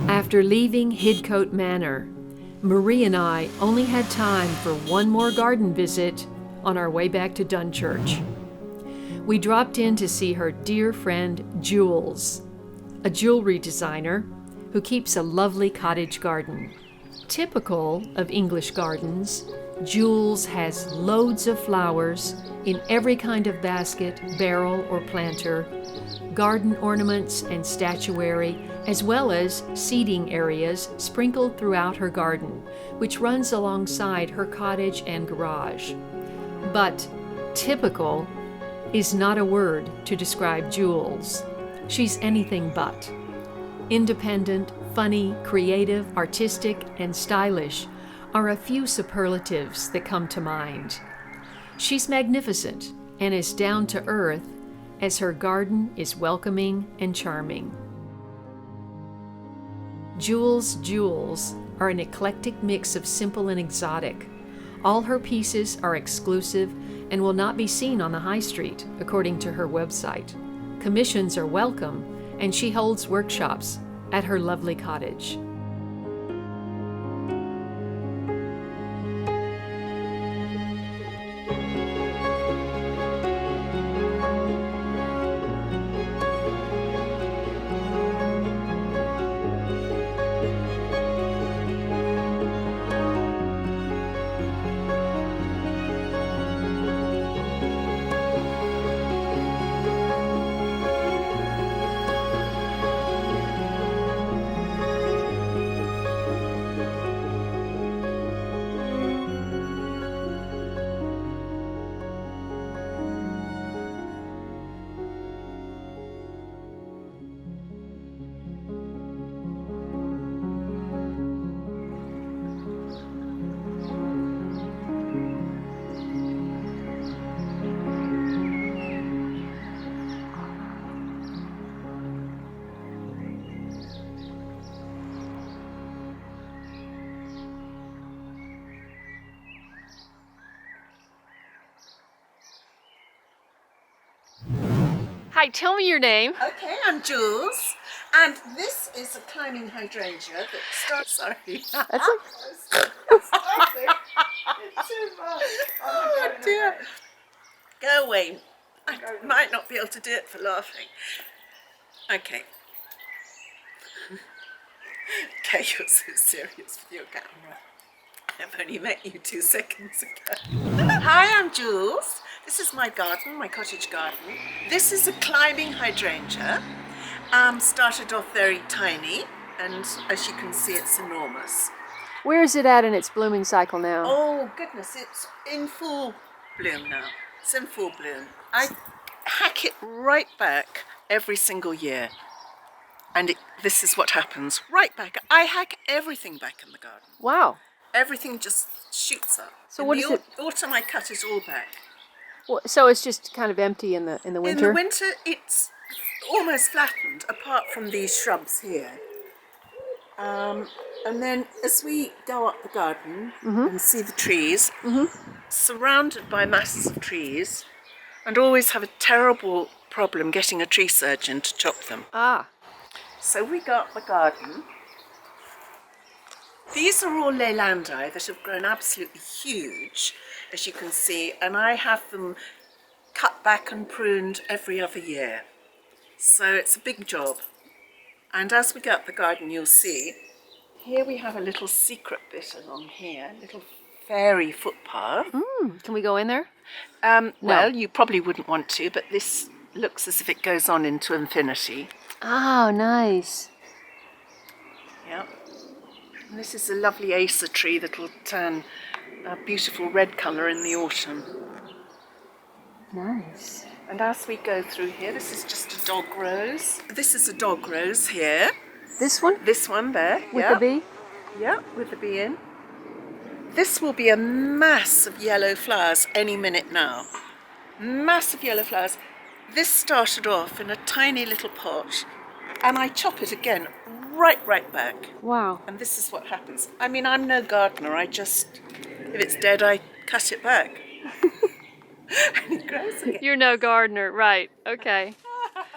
After leaving Hidcote Manor, Marie and I only had time for one more garden visit on our way back to Dunchurch. We dropped in to see her dear friend Jules, a jewelry designer who keeps a lovely cottage garden. Typical of English gardens, Jules has loads of flowers in every kind of basket, barrel, or planter, garden ornaments and statuary, as well as seating areas sprinkled throughout her garden, which runs alongside her cottage and garage. But typical is not a word to describe Jules. She's anything but. Independent, funny, creative, artistic, and stylish are a few superlatives that come to mind. She's magnificent and as down to earth as her garden is welcoming and charming. Jules' jewels are an eclectic mix of simple and exotic. All her pieces are exclusive and will not be seen on the high street, according to her website. Commissions are welcome, and she holds workshops at her lovely cottage. Hi, tell me your name. Okay, I'm Jules, and this is a climbing hydrangea that starts. Sorry. That's It's too much. Oh dear. Go away. I might not be able to do it for laughing. Okay. Okay, you're so serious with your camera. I've only met you 2 seconds ago. Hi, I'm Jules. This is my garden, my cottage garden. This is a climbing hydrangea. Started off very tiny, and as you can see, it's enormous. Where is it at in its blooming cycle now? Oh goodness, it's in full bloom now. It's in full bloom. I hack it right back every single year. And this is what happens, right back. I hack everything back in the garden. Wow. Everything just shoots up. So what is it? Autumn I cut it all back. Well, so it's just kind of empty in the winter? In the winter it's almost flattened, apart from these shrubs here. And then as we go up the garden and see the trees, surrounded by masses of trees, and always have a terrible problem getting a tree surgeon to chop them. Ah. So we go up the garden. These are all leylandi that have grown absolutely huge, as you can see, and I have them cut back and pruned every other year. So it's a big job. And as we go up the garden, you'll see, here we have a little secret bit along here, a little fairy footpath. Can we go in there? Well, you probably wouldn't want to, but this looks as if it goes on into infinity. Oh, nice. Yeah. And this is a lovely acer tree that will turn a beautiful red colour in the autumn. Nice. And as we go through here, this is just a dog rose. This is a dog rose here. This one? This one there. With the bee? Yeah, with the bee in. This will be a mass of yellow flowers any minute now. Massive yellow flowers. This started off in a tiny little pot, and I chop it again right back. Wow. And this is what happens. I mean, I'm no gardener. If it's dead, I cut it back. And it grows again. You're no gardener, right? Okay.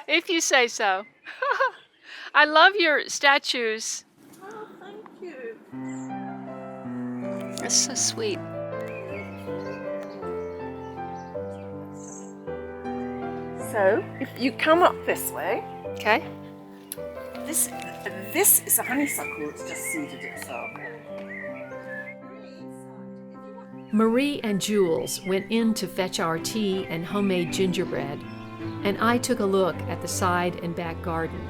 If you say so. I love your statues. Oh, thank you. That's so sweet. So, if you come up this way, Okay. this is a honeysuckle that's just seeded itself. Marie and Jules went in to fetch our tea and homemade gingerbread, and I took a look at the side and back garden.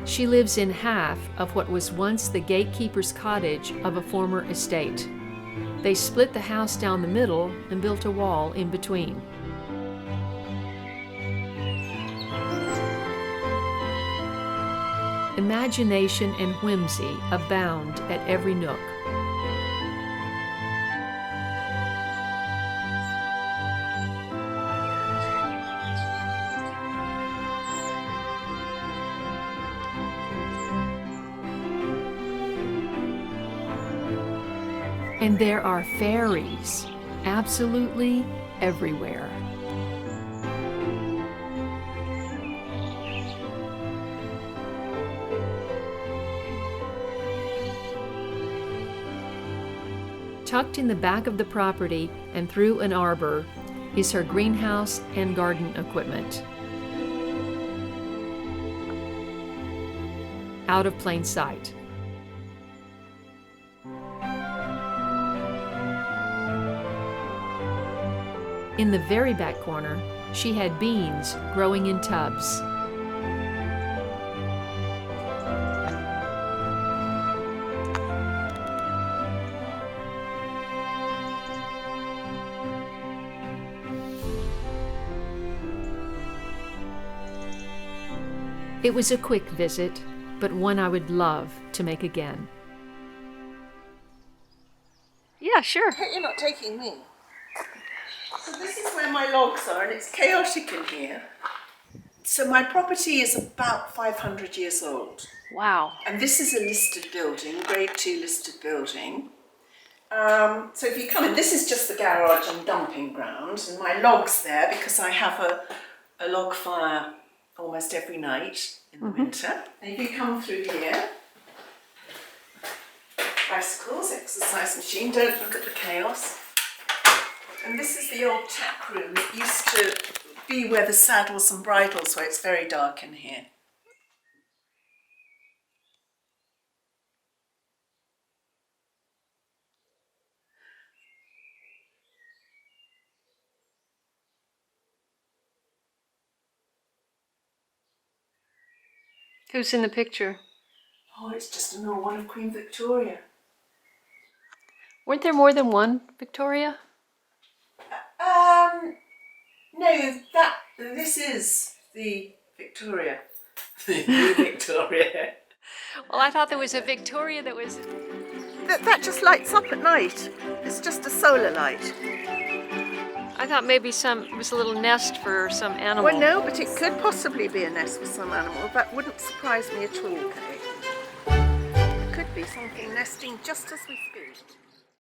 She lives in half of what was once the gatekeeper's cottage of a former estate. They split the house down the middle and built a wall in between. Imagination and whimsy abound at every nook. And there are fairies absolutely everywhere. Tucked in the back of the property and through an arbor is her greenhouse and garden equipment. Out of plain sight. In the very back corner, she had beans growing in tubs. It was a quick visit, but one I would love to make again. Yeah, sure. You're not taking me. So this is where my logs are, and it's chaotic in here. So my property is about 500 years old. Wow. And this is a listed building, grade 2 listed building. So if you come in, this is just the garage and dumping ground, and my log's there because I have a log fire almost every night in the winter. And if you come through here, bicycles, exercise machine, don't look at the chaos. And this is the old tap room. It used to be where the saddles and bridles were. It's very dark in here. Who's in the picture? Oh, it's just an old one of Queen Victoria. Weren't there more than one Victoria? No, this is the Victoria. The new Victoria. Well, I thought there was a Victoria that was... That just lights up at night. It's just a solar light. I thought maybe it was a little nest for some animal. Well, no, but it could possibly be a nest for some animal. That wouldn't surprise me at all, Kaye. It could be something nesting just as we speak.